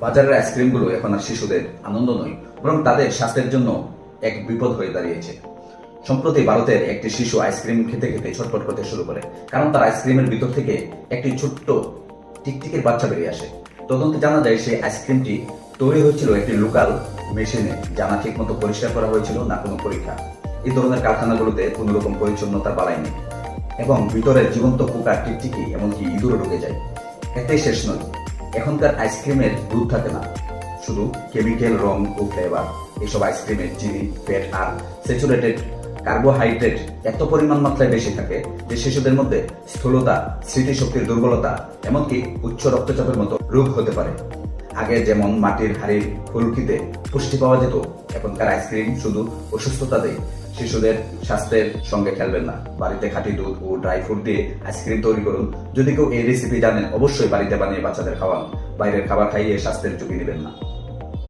বাজারের আইসক্রিমগুলো এখন আর শিশুদের আনন্দ নয়, বরং তাদের স্বাস্থ্যের জন্য এক বিপদ হয়ে দাঁড়িয়েছে। সম্প্রতি ভারতের একটি শিশু আইসক্রিম খেতে খেতে ছটফট করতে শুরু করে, কারণ তার আইসক্রিমের ভিতর থেকে একটি ছোট্ট টিকটিকির বাচ্চা বেরিয়ে আসে। তদন্তে জানা যায় সেই আইসক্রিমটি তৈরি হয়েছিল একটি লোকাল মেশিনে, যা না ঠিক মতো পরিষ্কার করা হয়েছিল, না কোনো পরীক্ষা। এই ধরনের কারখানাগুলোতে কোনো রকম পরিচ্ছন্নতার বালাই নেই এবং ভিতরে জীবন্ত পোকা, টিকটিকি এমনকি ইঁদুরও ঢুকে যায়। এটাই শেষ নয়, এখনকার আইসক্রিমের দুধ থাকে না, শুধু কেমিক্যাল, রং ও ফ্লেভার। এসব আইসক্রিমের চিনি, ফ্যাট আর স্যাচুরেটেড কার্বোহাইড্রেট এত পরিমাণ মাত্রায় বেশি থাকে যে শিশুদের মধ্যে স্থূলতা, স্মৃতিশক্তির দুর্বলতা, এমনকি উচ্চ রক্তচাপের মতো রোগ হতে পারে। আগে যেমন মাটির হাড়ির ফুলকিতে পুষ্টি পাওয়া যেত, এখনকার আইসক্রিম শুধু অসুস্থতা দেয়। শিশুদের স্বাস্থ্যের সঙ্গে খেলবেন না, বাড়িতে খাঁটি দুধ ও ড্রাই ফ্রুট দিয়ে আইসক্রিম তৈরি করুন। যদি কেউ এই রেসিপি জানেন, অবশ্যই বাড়িতে বানিয়ে বাচ্চাদের খাওয়ান। বাইরের খাবার খাইয়ে স্বাস্থ্যের ঝুঁকি নেবেন না।